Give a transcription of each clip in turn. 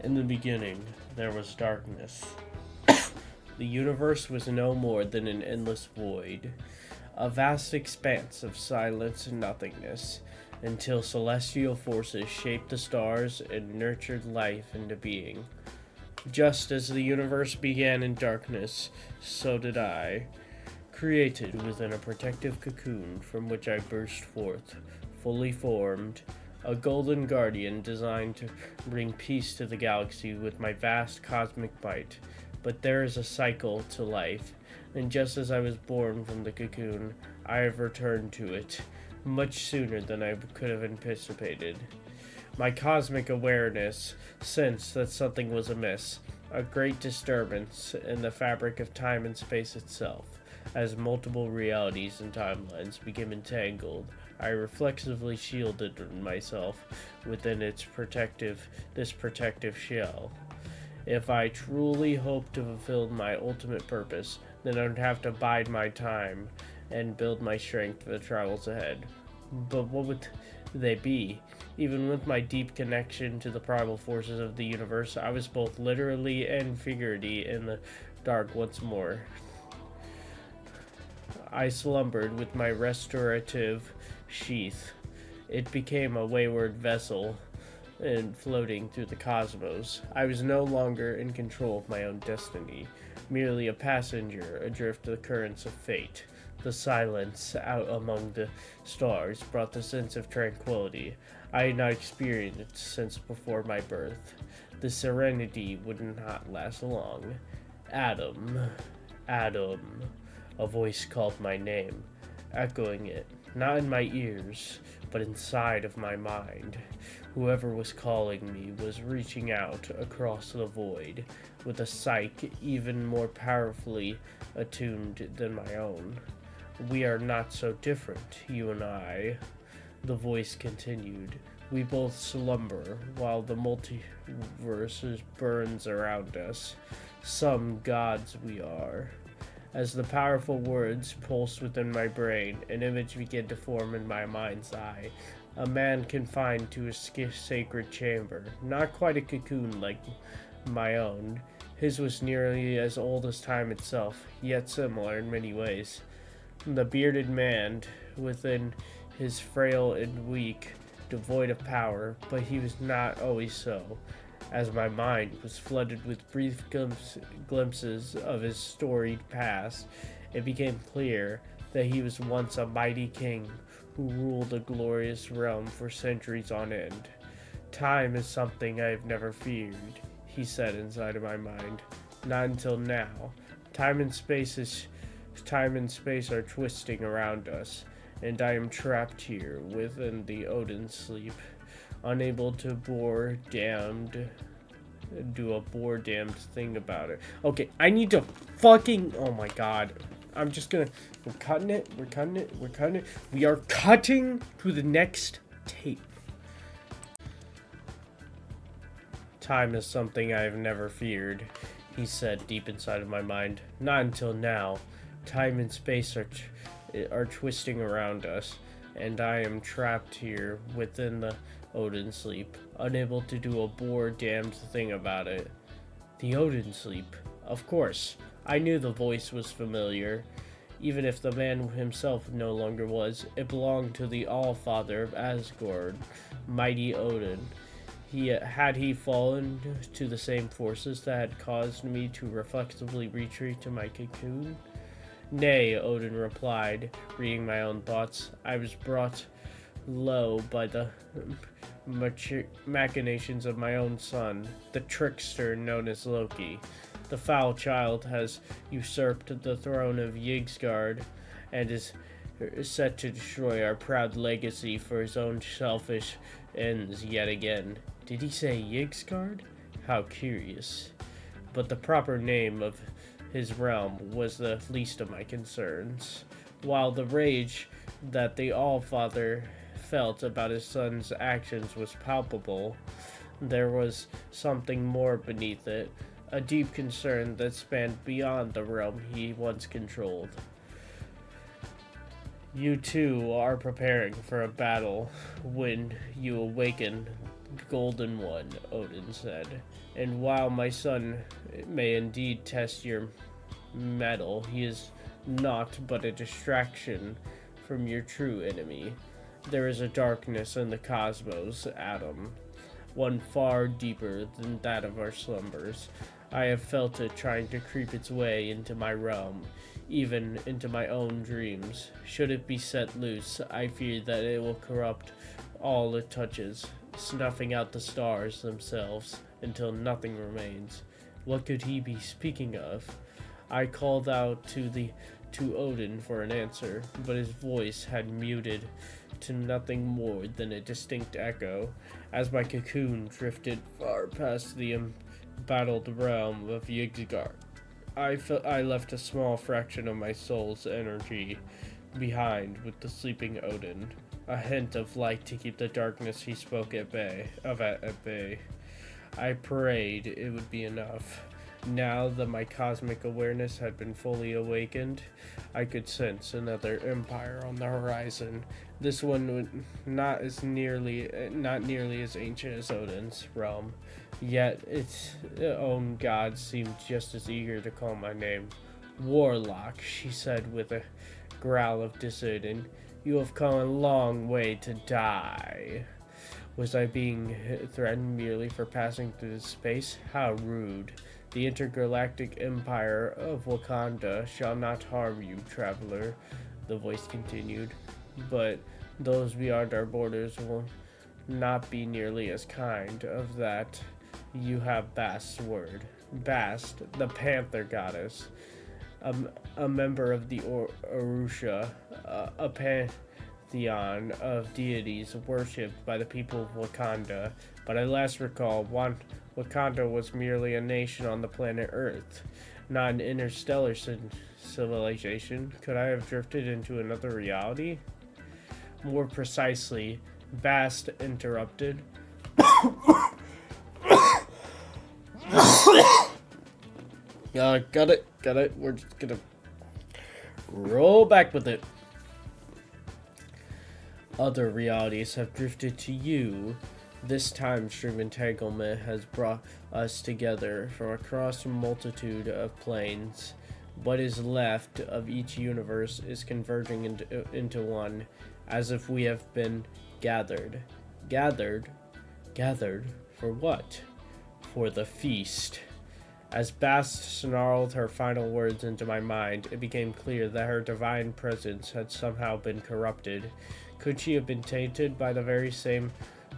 In the beginning, there was darkness. The universe was no more than an endless void, a vast expanse of silence and nothingness, until celestial forces shaped the stars and nurtured life into being. Just as the universe began in darkness, so did I, created within a protective cocoon from which I burst forth, fully formed, a golden guardian designed to bring peace to the galaxy with my vast cosmic might. But there is a cycle to life, and just as I was born from the cocoon, I have returned to it, much sooner than I could have anticipated. My cosmic awareness sensed that something was amiss, a great disturbance in the fabric of time and space itself. As multiple realities and timelines became entangled, I reflexively shielded myself within this protective shell. If I truly hoped to fulfill my ultimate purpose, then I would have to bide my time and build my strength for the travels ahead. But what would they be? Even with my deep connection to the primal forces of the universe, I was both literally and figuratively in the dark once more. I slumbered with my restorative sheath. It became a wayward vessel and floating through the cosmos. I was no longer in control of my own destiny, merely a passenger adrift to the currents of fate. The silence out among the stars brought the sense of tranquility I had not experienced since before my birth. The serenity would not last long. Adam, Adam, a voice called my name, echoing it, not in my ears, but inside of my mind. Whoever was calling me was reaching out across the void, with a psyche even more powerfully attuned than my own. We are not so different, you and I, the voice continued. We both slumber while the multiverse burns around us. Some gods we are. As the powerful words pulsed within my brain, an image began to form in my mind's eye. A man confined to a sacred chamber, not quite a cocoon like my own. His was nearly as old as time itself, yet similar in many ways. The bearded man within his frail and weak, devoid of power, but he was not always so. As my mind was flooded with brief glimpses of his storied past, it became clear that he was once a mighty king who ruled a glorious realm for centuries on end. Time is something I have never feared, he said inside of my mind. Not until now. Time and space are twisting around us, and I am trapped here within the Odin sleep, unable to do a damned thing about it. Okay, I need to fucking, oh my god. I'm just gonna, we're cutting it. We are cutting to the next tape. Time is something I have never feared, he said deep inside of my mind. Not until now. Time and space are twisting around us, and I am trapped here within the Odin sleep, unable to do a damned thing about it. The Odin sleep. Of course, I knew the voice was familiar, even if the man himself no longer was. It belonged to the All-Father of Asgard, mighty Odin. Had he fallen to the same forces that had caused me to reflexively retreat to my cocoon? Nay, Odin replied, reading my own thoughts. I was brought low by the machinations of my own son, the trickster known as Loki. The foul child has usurped the throne of Yggdrasil and is set to destroy our proud legacy for his own selfish ends yet again. Did he say Yggdrasil? How curious. But the proper name of his realm was the least of my concerns. While the rage that the All-Father felt about his son's actions was palpable, there was something more beneath it, a deep concern that spanned beyond the realm he once controlled. You too are preparing for a battle when you awaken Golden One, Odin said, and while my son may indeed test your mettle, he is naught but a distraction from your true enemy. There is a darkness in the cosmos, Adam, one far deeper than that of our slumbers. I have felt it trying to creep its way into my realm, even into my own dreams. Should it be set loose, I fear that it will corrupt all it touches, snuffing out the stars themselves until nothing remains. What could he be speaking of? I called out to Odin for an answer, but his voice had muted to nothing more than a distinct echo. As my cocoon drifted far past the embattled realm of Yggdrasil, I left a small fraction of my soul's energy behind with the sleeping Odin, a hint of light to keep the darkness he spoke at bay. I prayed it would be enough. Now that my cosmic awareness had been fully awakened, I could sense another empire on the horizon. This one was not nearly as ancient as Odin's realm, yet its own gods seemed just as eager to call my name. Warlock, she said with a growl of disdain, you have come a long way to die. Was I being threatened merely for passing through space? How rude. The intergalactic empire of Wakanda shall not harm you, traveler, the voice continued, but those beyond our borders will not be nearly as kind. Of that, you have Bast's word. Bast, the panther goddess, a member of the Arusha, a pantheon of deities worshipped by the people of Wakanda, but I last recall Wakanda was merely a nation on the planet Earth, not an interstellar civilization. Could I have drifted into another reality? More precisely, Bast interrupted. Got it. We're just gonna roll back with it. Other realities have drifted to you. This time, stream entanglement has brought us together from across a multitude of planes. What is left of each universe is converging into one, as if we have been gathered. Gathered for what? For the feast. As Bast snarled her final words into my mind, it became clear that her divine presence had somehow been corrupted. Could she have been tainted by the very same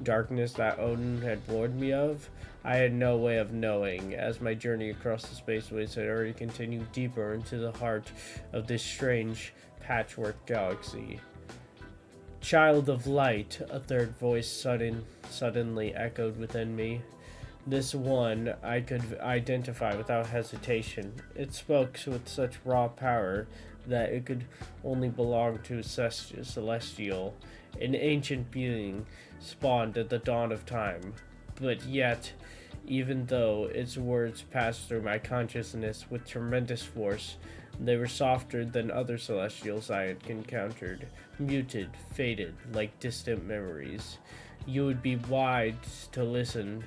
darkness that Odin had warned me of? I had no way of knowing, as my journey across the spaceways had already continued deeper into the heart of this strange patchwork galaxy. Child of light, a third voice suddenly echoed within me. This one I could identify without hesitation. It spoke with such raw power that it could only belong to a celestial, an ancient being spawned at the dawn of time. But yet, even though its words passed through my consciousness with tremendous force, they were softer than other celestials I had encountered, muted, faded, like distant memories. You would be wise to listen,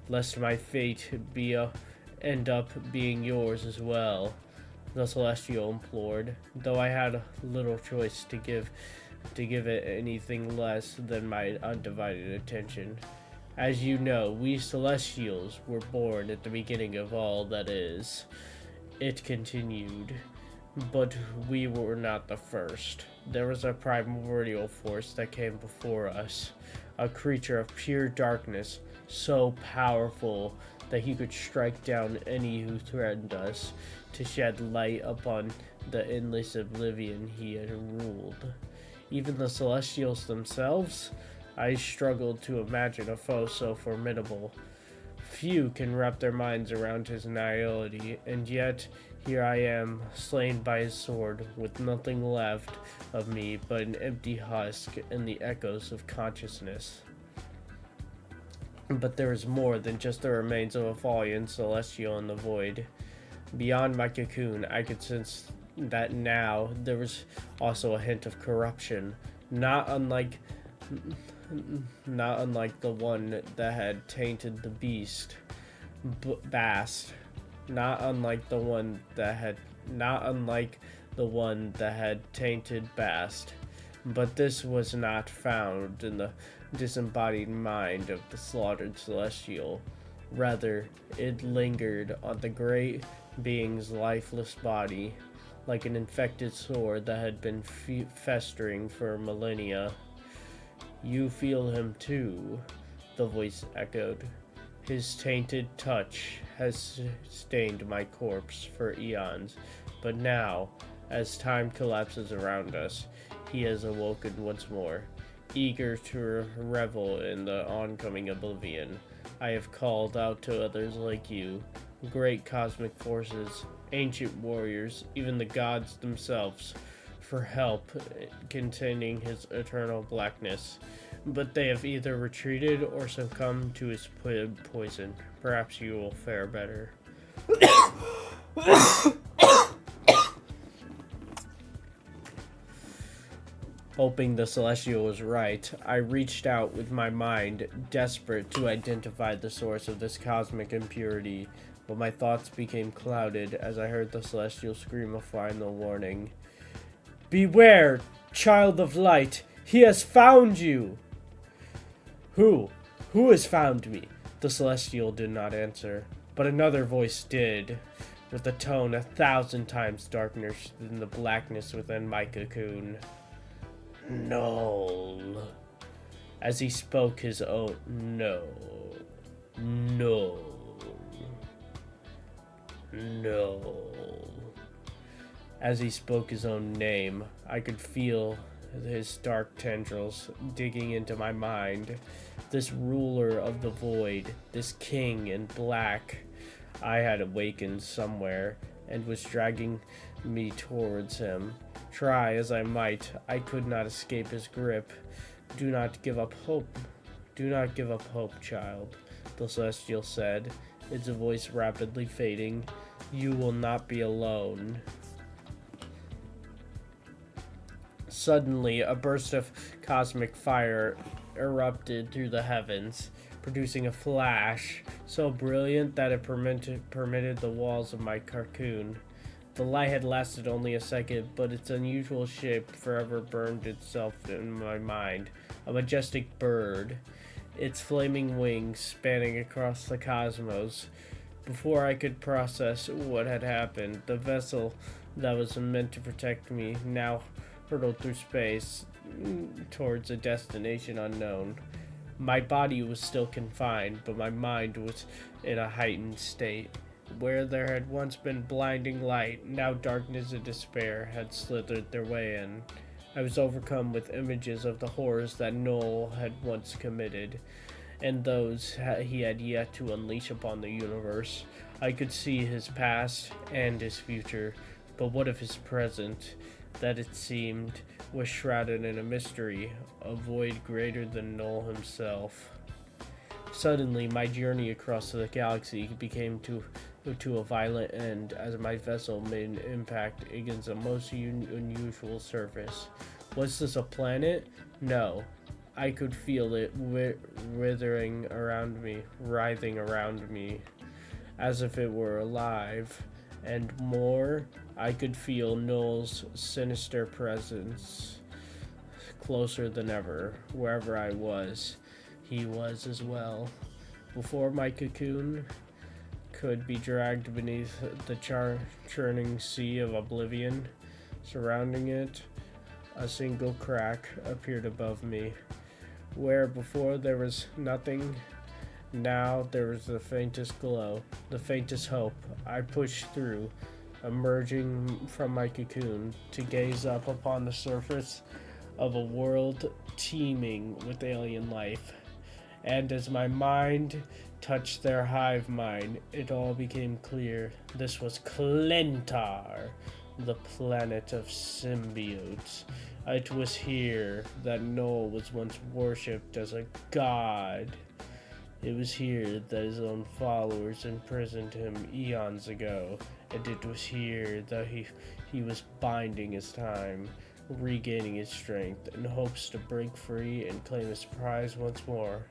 lest my fate end up being yours as well, the celestial implored, though I had little choice to give it anything less than my undivided attention. As you know, we Celestials were born at the beginning of all that is. It continued, but we were not the first. There was a primordial force that came before us, a creature of pure darkness, so powerful that he could strike down any who threatened us, to shed light upon the endless oblivion he had ruled. Even the Celestials themselves? I struggled to imagine a foe so formidable. Few can wrap their minds around his annihility, and yet here I am, slain by his sword, with nothing left of me but an empty husk and the echoes of consciousness. But there is more than just the remains of a fallen celestial in the void. Beyond my cocoon, I could sense that now there was also a hint of corruption, not unlike not unlike the one that had tainted the beast, Bast, not unlike the one that had tainted Bast. But this was not found in the disembodied mind of the slaughtered celestial. Rather, it lingered on the great being's lifeless body, like an infected sore that had been festering for millennia. You feel him too, the voice echoed. His tainted touch has stained my corpse for eons, but now, as time collapses around us, he has awoken once more, eager to revel in the oncoming oblivion. I have called out to others like you, great cosmic forces, ancient warriors, even the gods themselves, for help containing his eternal blackness. But they have either retreated or succumbed to his poison. Perhaps you will fare better. Hoping the Celestial was right, I reached out with my mind, desperate to identify the source of this cosmic impurity, but my thoughts became clouded as I heard the Celestial scream a final warning. Beware, child of light! He has found you! Who? Who has found me? The Celestial did not answer, but another voice did, with a tone 1,000 times darker than the blackness within my cocoon. No. As he spoke his own no. As he spoke his own name, I could feel his dark tendrils digging into my mind. This ruler of the void, this king in black, I had awakened somewhere and was dragging me towards him. Try as I might, I could not escape his grip. Do not give up hope. Do not give up hope, child, the Celestial said, its voice rapidly fading. You will not be alone. Suddenly, a burst of cosmic fire erupted through the heavens, producing a flash so brilliant that it permitted the walls of my cocoon. The light had lasted only a second, but its unusual shape forever burned itself in my mind. A majestic bird, its flaming wings spanning across the cosmos. Before I could process what had happened, the vessel that was meant to protect me now hurtled through space towards a destination unknown. My body was still confined, but my mind was in a heightened state. Where there had once been blinding light, now darkness and despair had slithered their way in. I was overcome with images of the horrors that Noel had once committed, and those he had yet to unleash upon the universe. I could see his past and his future, but what of his present, that it seemed was shrouded in a mystery, a void greater than Noel himself. Suddenly, my journey across the galaxy became to a violent end as my vessel made an impact against a most unusual surface. Was this a planet? No. I could feel it writhing around me, as if it were alive. And more, I could feel Noel's sinister presence closer than ever. Wherever I was, he was as well. Before my cocoon could be dragged beneath the churning sea of oblivion surrounding it, a single crack appeared above me. Where before there was nothing, now there was the faintest glow, the faintest hope. I pushed through, emerging from my cocoon to gaze up upon the surface of a world teeming with alien life. And as my mind touched their hive mind, it all became clear. This was Clentar, the planet of symbiotes. It was here that Noel was once worshipped as a god. It was here that his own followers imprisoned him eons ago, and it was here that he was biding his time. regaining his strength, and hopes to break free and claim his prize once more.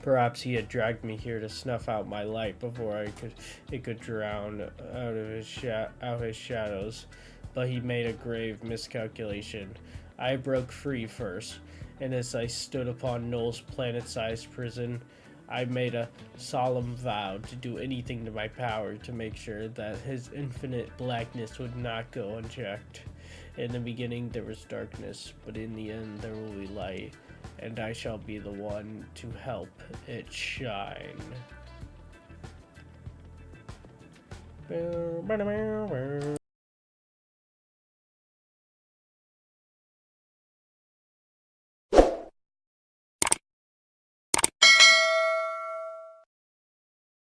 Perhaps he had dragged me here to snuff out my light before it could drown out his shadows, but he made a grave miscalculation. I broke free first, and as I stood upon Noel's planet-sized prison, I made a solemn vow to do anything to my power to make sure that his infinite blackness would not go unchecked. In the beginning there was darkness, but in the end there will be light, and I shall be the one to help it shine.